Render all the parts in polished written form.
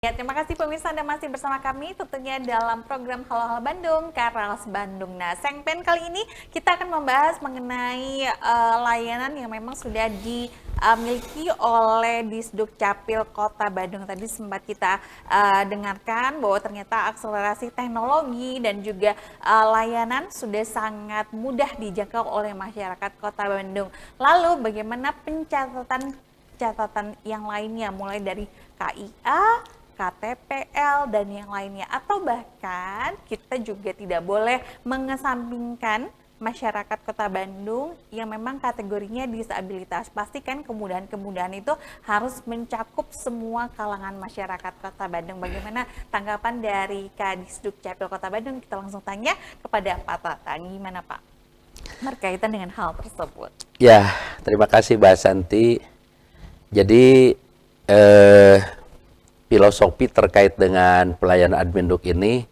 Ya, terima kasih pemirsa Anda masih bersama kami tentunya dalam program Halo Halo Bandung, Karaos Bandung. Nah, segmen kali ini kita akan membahas mengenai layanan yang memang sudah dimiliki oleh Disduk Capil Kota Bandung. Tadi sempat kita dengarkan bahwa ternyata akselerasi teknologi dan juga layanan sudah sangat mudah dijangkau oleh masyarakat Kota Bandung. Lalu bagaimana catatan yang lainnya mulai dari KIA, KTPL, dan yang lainnya. Atau bahkan kita juga tidak boleh mengesampingkan masyarakat Kota Bandung yang memang kategorinya disabilitas. Pastikan kemudahan-kemudahan itu harus mencakup semua kalangan masyarakat Kota Bandung. Bagaimana tanggapan dari Kadisduk Capil Kota Bandung? Kita langsung tanya kepada Pak Tatang. Gimana Pak berkaitan dengan hal tersebut? Ya, terima kasih Mbak Santi. Jadi filosofi terkait dengan pelayanan Adminduk ini,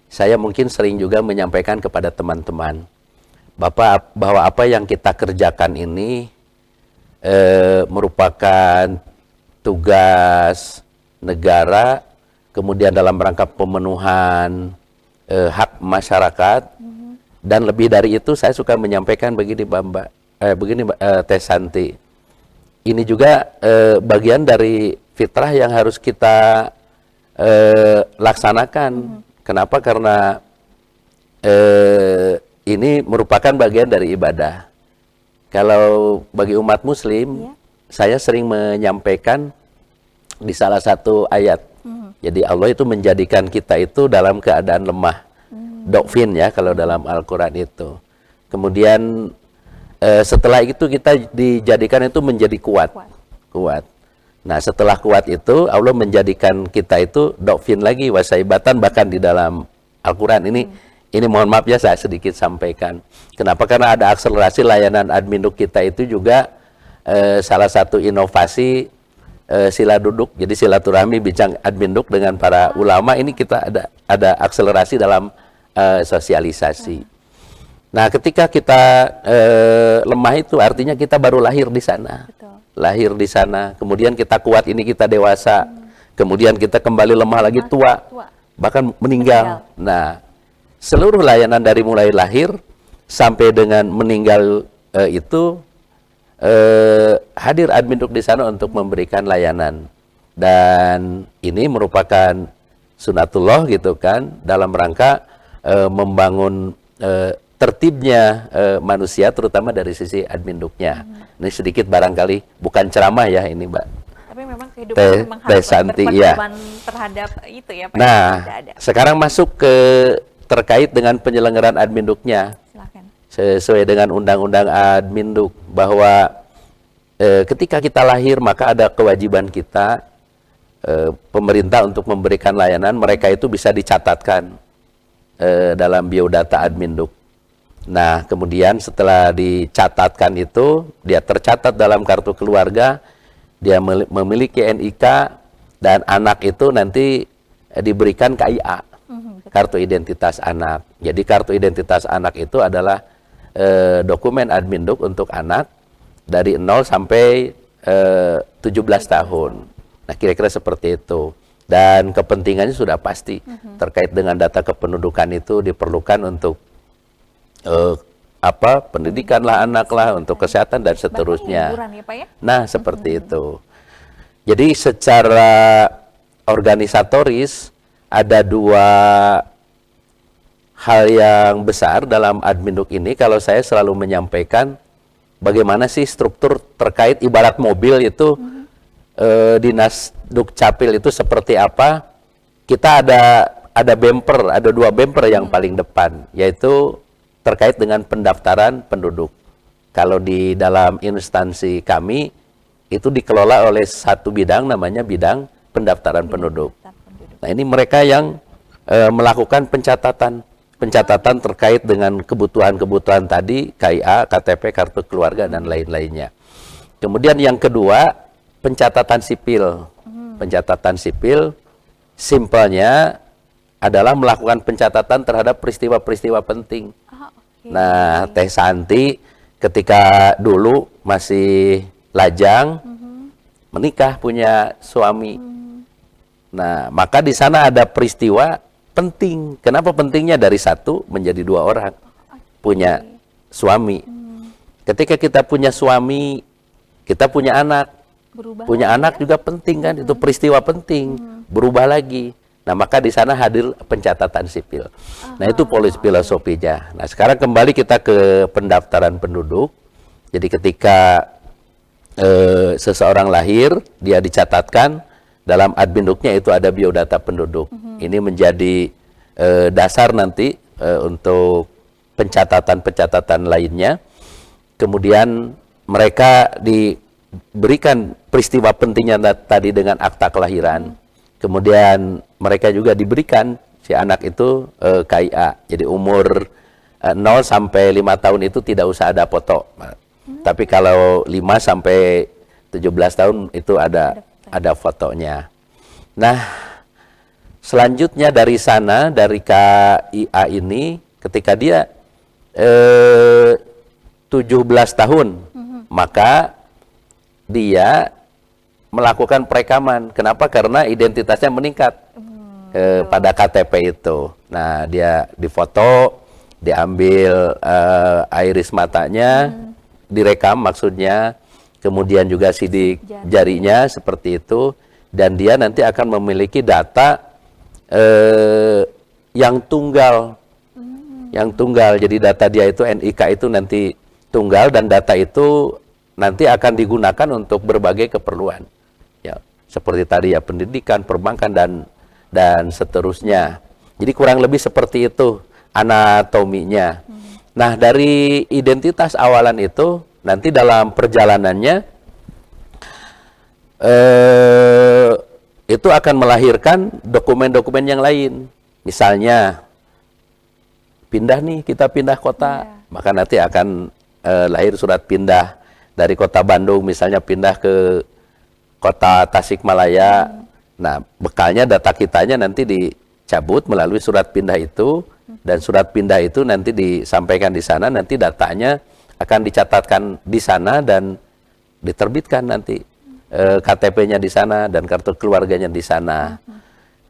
saya mungkin sering juga menyampaikan kepada teman-teman, bahwa apa yang kita kerjakan ini merupakan tugas negara, kemudian dalam rangka pemenuhan hak masyarakat, dan lebih dari itu saya suka menyampaikan begini Teh Santi, ini juga bagian dari fitrah yang harus kita laksanakan. Kenapa? Karena ini merupakan bagian dari ibadah. Kalau bagi umat muslim, saya sering menyampaikan di salah satu ayat. Jadi Allah itu menjadikan kita itu dalam keadaan lemah. Dokfin ya kalau dalam Al-Quran itu. Kemudian setelah itu kita dijadikan itu menjadi kuat. Nah, setelah kuat itu Allah menjadikan kita itu dokfin lagi, wasaibatan, bahkan di dalam Al-Quran ini mohon maaf ya saya sedikit sampaikan. Kenapa? Karena ada akselerasi layanan Adminduk kita itu juga salah satu inovasi sila duduk. Jadi silaturahmi bincang Adminduk dengan para ulama ini kita ada akselerasi dalam sosialisasi. Nah, ketika kita lemah itu artinya kita baru lahir di sana. Betul. Lahir di sana, kemudian kita kuat, ini kita dewasa, kemudian kita kembali lemah lagi, tua, bahkan meninggal. Nah, seluruh layanan dari mulai lahir sampai dengan meninggal itu hadir Adminduk di sana untuk memberikan layanan. Dan ini merupakan sunatullah gitu kan, dalam rangka membangun tertibnya manusia, terutama dari sisi Adminduknya. Ini sedikit barangkali bukan ceramah ya ini Mbak. Tapi memang kehidupan memang harus berpedoman terhadap itu ya Pak. Nah, sekarang masuk ke terkait dengan penyelenggaraan Adminduknya. Silakan. Sesuai dengan Undang-Undang Adminduk, bahwa ketika kita lahir maka ada kewajiban kita pemerintah untuk memberikan layanan, mereka itu bisa dicatatkan dalam biodata Adminduk. Nah, kemudian setelah dicatatkan itu, dia tercatat dalam kartu keluarga, dia memiliki NIK, dan anak itu nanti diberikan KIA, kartu identitas anak. Jadi kartu identitas anak itu adalah dokumen Adminduk untuk anak dari 0 sampai 17 tahun. Nah, kira-kira seperti itu. Dan kepentingannya sudah pasti terkait dengan data kependudukan itu diperlukan untuk pendidikan lah anak lah, untuk kesehatan dan seterusnya. Ya, Pak, ya? Nah, seperti itu. Jadi secara organisatoris ada dua hal yang besar dalam Adminduk ini. Kalau saya selalu menyampaikan bagaimana sih struktur terkait ibarat mobil itu, Dinas Duk Capil itu seperti apa. Kita ada bumper, ada dua bumper yang paling depan, yaitu terkait dengan pendaftaran penduduk. Kalau di dalam instansi kami, itu dikelola oleh satu bidang, namanya bidang pendaftaran penduduk. Nah, ini mereka yang melakukan pencatatan terkait dengan kebutuhan-kebutuhan tadi, KIA, KTP, kartu keluarga, dan lain-lainnya. Kemudian yang kedua, pencatatan sipil. Pencatatan sipil, simpelnya adalah melakukan pencatatan terhadap peristiwa-peristiwa penting. Nah, Teh Santi ketika dulu masih lajang, menikah, punya suami. Nah, maka di sana ada peristiwa penting. Kenapa pentingnya dari satu menjadi dua orang punya suami. Ketika kita punya suami, kita punya anak. Berubah Punya lagi anak ya? juga penting kan, itu peristiwa penting. Berubah lagi. Nah, maka di sana hadir pencatatan sipil. Nah, itu filosofinya. Nah, sekarang kembali kita ke pendaftaran penduduk. Jadi ketika seseorang lahir, dia dicatatkan dalam adminduknya itu ada biodata penduduk. Ini menjadi dasar nanti untuk pencatatan-pencatatan lainnya. Kemudian mereka diberikan peristiwa pentingnya tadi dengan akta kelahiran. Kemudian mereka juga diberikan si anak itu KIA. Jadi umur 0 sampai 5 tahun itu tidak usah ada foto. Tapi kalau 5 sampai 17 tahun itu ada fotonya. Nah, selanjutnya dari sana, dari KIA ini, ketika dia 17 tahun, maka dia melakukan perekaman. Kenapa? Karena identitasnya meningkat pada KTP itu. Nah, dia difoto, diambil iris matanya, direkam maksudnya, kemudian juga sidik jarinya seperti itu, dan dia nanti akan memiliki data yang tunggal. Yang tunggal, jadi data dia itu NIK itu nanti tunggal, dan data itu nanti akan digunakan untuk berbagai keperluan. Ya, seperti tadi ya, pendidikan, perbankan, dan seterusnya. Jadi kurang lebih seperti itu anatominya. Nah, dari identitas awalan itu, nanti dalam perjalanannya, itu akan melahirkan dokumen-dokumen yang lain. Misalnya, pindah nih, kita pindah kota, maka nanti akan lahir surat pindah dari kota Bandung, misalnya pindah ke kota Tasikmalaya. Nah, bekalnya data kitanya nanti dicabut melalui surat pindah itu, dan surat pindah itu nanti disampaikan di sana, nanti datanya akan dicatatkan di sana dan diterbitkan nanti KTP-nya di sana dan kartu keluarganya di sana.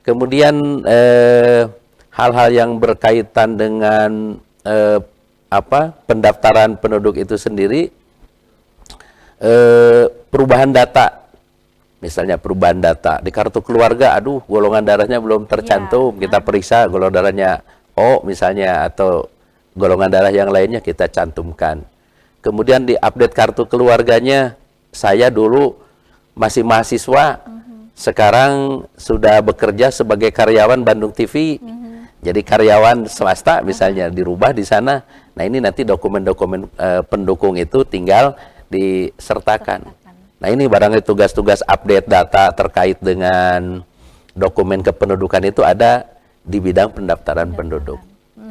Kemudian hal-hal yang berkaitan dengan pendaftaran penduduk itu sendiri, perubahan data. Misalnya perubahan data di kartu keluarga, aduh golongan darahnya belum tercantum, kita periksa golongan darahnya O misalnya, atau golongan darah yang lainnya kita cantumkan. Kemudian di update kartu keluarganya, saya dulu masih mahasiswa, sekarang sudah bekerja sebagai karyawan Bandung TV. Jadi karyawan swasta misalnya dirubah di sana. Nah, ini nanti dokumen-dokumen pendukung itu tinggal disertakan. Nah, ini barangkali tugas-tugas update data terkait dengan dokumen kependudukan itu ada di bidang pendaftaran penduduk.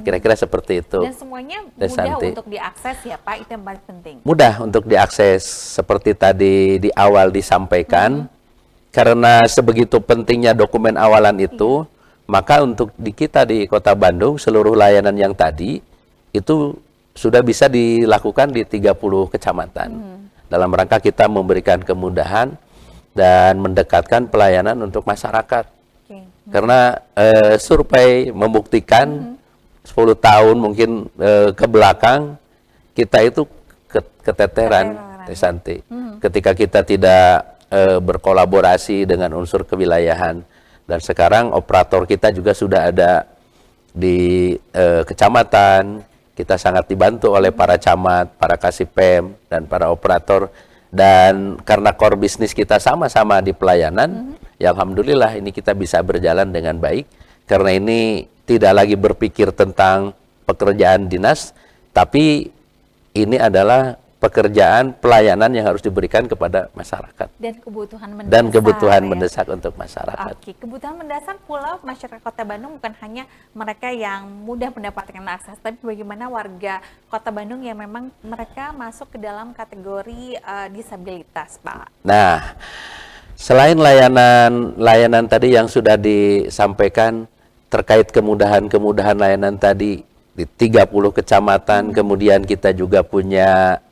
Kira-kira seperti itu. Dan semuanya mudah untuk diakses ya Pak, itu yang paling penting. Mudah untuk diakses, seperti tadi di awal disampaikan. Karena sebegitu pentingnya dokumen awalan itu, maka untuk kita di Kota Bandung, seluruh layanan yang tadi itu sudah bisa dilakukan di 30 kecamatan. Dalam rangka kita memberikan kemudahan dan mendekatkan pelayanan untuk masyarakat. Karena survei membuktikan 10 tahun mungkin ke belakang, kita itu keteteran, Santi. Ketika kita tidak berkolaborasi dengan unsur kewilayahan. Dan sekarang operator kita juga sudah ada di kecamatan. Kita sangat dibantu oleh para camat, para kasipem, dan para operator. Dan karena core bisnis kita sama-sama di pelayanan, ya alhamdulillah ini kita bisa berjalan dengan baik. Karena ini tidak lagi berpikir tentang pekerjaan dinas, tapi ini adalah pekerjaan pelayanan yang harus diberikan kepada masyarakat. Dan kebutuhan mendesak untuk masyarakat. Oke, kebutuhan mendasar pula masyarakat Kota Bandung bukan hanya mereka yang mudah mendapatkan akses, tapi bagaimana warga Kota Bandung yang memang mereka masuk ke dalam kategori disabilitas, Pak. Nah, selain layanan tadi yang sudah disampaikan terkait kemudahan-kemudahan layanan tadi di 30 kecamatan, kemudian kita juga punya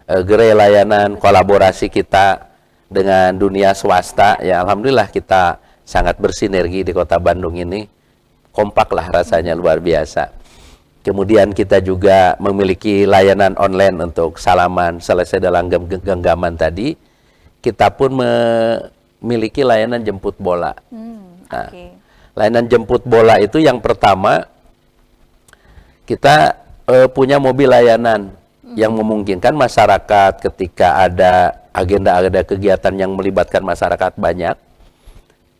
gerai layanan kolaborasi kita dengan dunia swasta, ya alhamdulillah kita sangat bersinergi di Kota Bandung ini. Kompak lah rasanya, luar biasa. Kemudian kita juga memiliki layanan online untuk salaman selesai dalam genggaman tadi. Kita pun memiliki layanan jemput bola. Nah, layanan jemput bola itu yang pertama, kita punya mobil layanan yang memungkinkan masyarakat ketika ada agenda-agenda kegiatan yang melibatkan masyarakat banyak,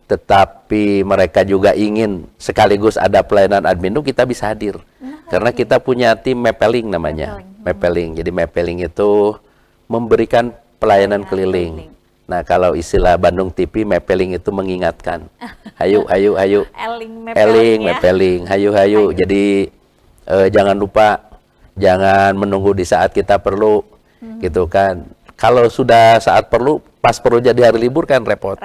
tetapi mereka juga ingin sekaligus ada pelayanan admin, kita bisa hadir. Karena kita punya tim mapping namanya. Mapping. Jadi mapping itu memberikan pelayanan keliling. Nah, kalau istilah Bandung TV, mapping itu mengingatkan. Hayu. Eling, mapping. Hayu. Jadi jangan lupa, jangan menunggu di saat kita perlu, gitu kan. Kalau sudah saat perlu, pas perlu jadi hari libur kan repot.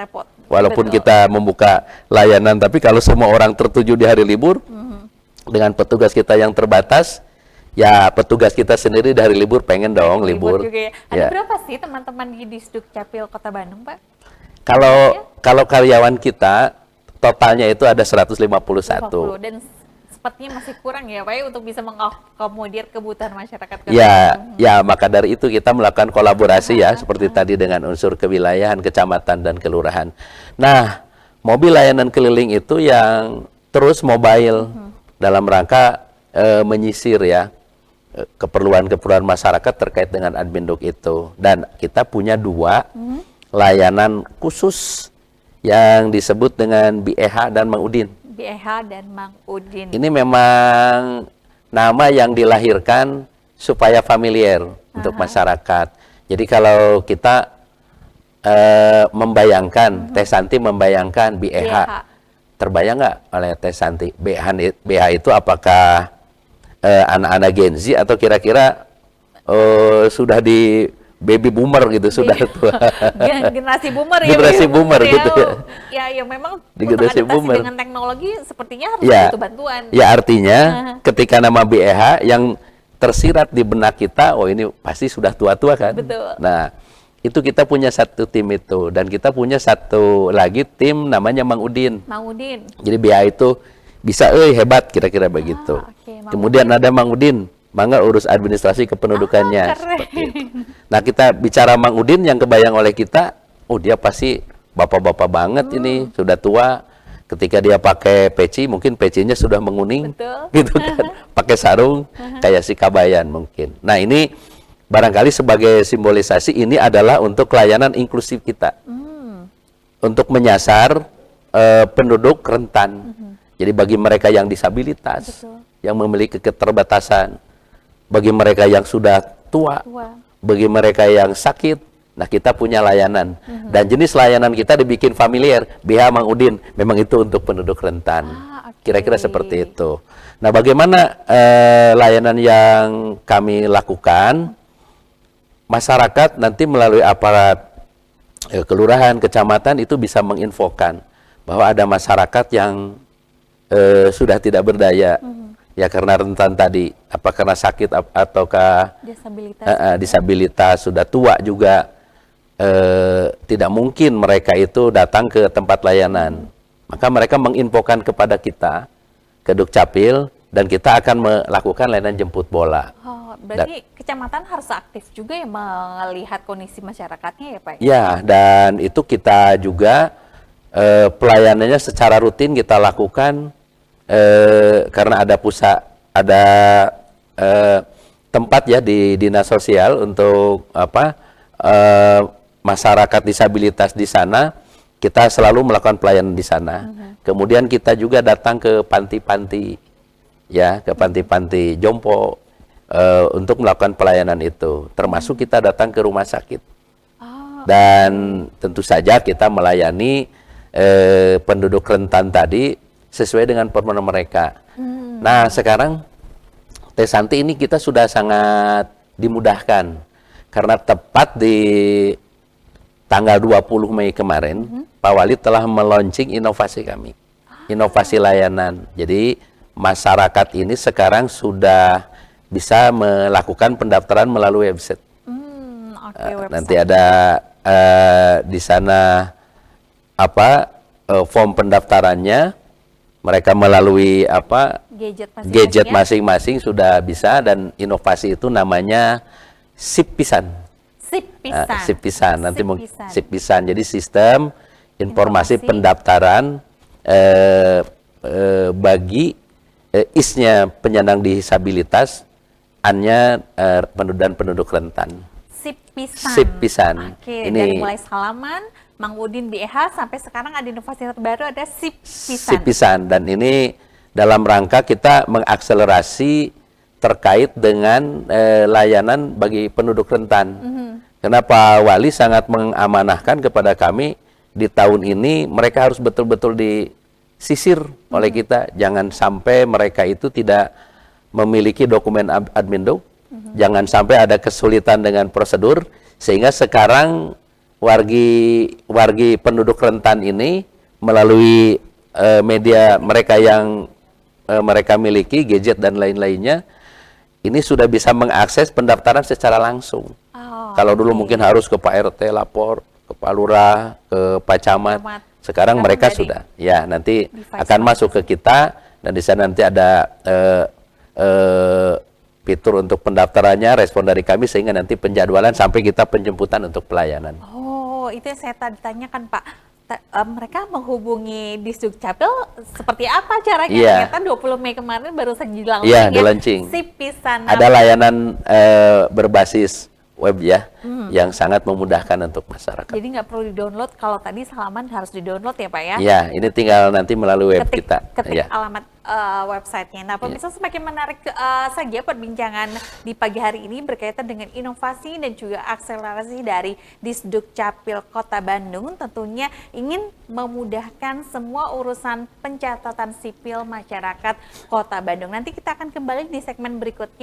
Walaupun kita membuka layanan, tapi kalau semua orang tertuju di hari libur, dengan petugas kita yang terbatas, ya petugas kita sendiri dari libur pengen dong libur. Juga ya. Ada berapa sih teman-teman di Disduk Capil Kota Bandung, Pak? Kalau karyawan kita totalnya itu ada 151. Dan sepertinya masih kurang ya Pak ya, untuk bisa mengakomodir kebutuhan masyarakat. Ya, maka dari itu kita melakukan kolaborasi ya, seperti tadi dengan unsur kewilayahan, kecamatan dan kelurahan. Nah, mobil layanan keliling itu yang terus mobile dalam rangka menyisir ya keperluan-keperluan masyarakat terkait dengan Adminduk itu. Dan kita punya 2 layanan khusus yang disebut dengan BEH dan Mang Udin. BEH dan Mang Udin. Ini memang nama yang dilahirkan supaya familiar untuk masyarakat. Jadi kalau kita membayangkan, Teh Santi membayangkan BEH. Terbayang nggak oleh Teh Santi? BH itu apakah anak-anak Gen Z atau kira-kira sudah di baby boomer gitu, sudah tua? Generasi boomer ya. Generasi boomer gitu ya. Ya memang untuk adaptasi boomer dengan teknologi sepertinya harus butuh bantuan. Ya artinya ketika nama BEH yang tersirat di benak kita, oh ini pasti sudah tua-tua kan? Betul. Nah, itu kita punya satu tim itu, dan kita punya satu lagi tim namanya Mang Udin. Jadi BA itu bisa hebat kira-kira begitu. Kemudian ada Mang Udin, mangga urus administrasi kependudukannya seperti itu. Nah, kita bicara Mang Udin yang kebayang oleh kita, oh dia pasti bapak-bapak banget ini, sudah tua. Ketika dia pakai peci, mungkin pecinya sudah menguning. Gitu kan. Pakai sarung kayak si Kabayan mungkin. Nah, ini barangkali sebagai simbolisasi ini adalah untuk layanan inklusif kita. Untuk menyasar penduduk rentan. Jadi bagi mereka yang disabilitas, yang memiliki keterbatasan, bagi mereka yang sudah tua, bagi mereka yang sakit, nah kita punya layanan. Dan jenis layanan kita dibikin familiar, BH Mang Udin, memang itu untuk penduduk rentan. Kira-kira seperti itu. Nah, bagaimana layanan yang kami lakukan? Masyarakat nanti melalui aparat kelurahan, kecamatan itu bisa menginfokan bahwa ada masyarakat yang sudah tidak berdaya, ya karena rentan tadi, apa karena sakit ataukah disabilitas, sudah tua juga, tidak mungkin mereka itu datang ke tempat layanan. Maka mereka menginfokan kepada kita, ke Dukcapil, dan kita akan melakukan layanan jemput bola. Berarti kecamatan harus aktif juga ya melihat kondisi masyarakatnya ya Pak? Ya, dan itu kita juga pelayanannya secara rutin kita lakukan karena ada tempat ya di dinas sosial untuk masyarakat disabilitas di sana. Kita selalu melakukan pelayanan di sana. Kemudian kita juga datang ke panti-panti, ya, ke panti-panti jompo untuk melakukan pelayanan itu. Termasuk kita datang ke rumah sakit. Dan tentu saja kita melayani penduduk rentan tadi sesuai dengan permohonan mereka. Nah, sekarang Teh Santi ini kita sudah sangat dimudahkan karena tepat di tanggal 20 Mei kemarin, Pak Wali telah meluncing inovasi kami, inovasi layanan. Jadi masyarakat ini sekarang sudah bisa melakukan pendaftaran melalui website. Website. Nanti ada di sana form pendaftarannya, mereka melalui gadget masing-masing sudah bisa, dan inovasi itu namanya SIP-Pisan. SIP-Pisan. Nanti mungkin SIP-Pisan. Jadi sistem informasi pendaftaran bagi IS-nya penyandang disabilitas, A-nya dan penduduk rentan. SIP-Pisan. SIP-Pisan. Oke, dari mulai salaman, Mang Udin BH sampai sekarang ada inovasi terbaru, ada SIP-Pisan. SIP-Pisan, dan ini dalam rangka kita mengakselerasi terkait dengan layanan bagi penduduk rentan. Kenapa Wali sangat mengamanahkan kepada kami di tahun ini mereka harus betul-betul disisir oleh kita, jangan sampai mereka itu tidak memiliki dokumen Adminduk, jangan sampai ada kesulitan dengan prosedur, sehingga sekarang wargi penduduk rentan ini melalui media mereka yang mereka miliki, gadget dan lain-lainnya, ini sudah bisa mengakses pendaftaran secara langsung. Kalau dulu mungkin harus ke Pak RT lapor, ke Pak Lurah, ke Pak Camat, sekarang mereka sudah, ya nanti akan masuk ke kita, dan di sana nanti ada fitur untuk pendaftarannya, respon dari kami, sehingga nanti penjadwalan sampai kita penjemputan untuk pelayanan. Oh, itu yang saya tadi tanyakan, Pak. Mereka menghubungi Disduk Capil seperti apa caranya? Ternyata 20 Mei kemarin baru saja di-launching. SIP-Pisan. Ada layanan berbasis web ya, yang sangat memudahkan untuk masyarakat. Jadi nggak perlu di-download, kalau tadi salaman harus di-download ya Pak ya? Ya, ini tinggal nanti melalui web kita. Ketik alamat websitenya. Nah, pemirsa, semakin menarik saja perbincangan di pagi hari ini berkaitan dengan inovasi dan juga akselerasi dari Disduk Capil Kota Bandung. Tentunya ingin memudahkan semua urusan pencatatan sipil masyarakat Kota Bandung. Nanti kita akan kembali di segmen berikutnya.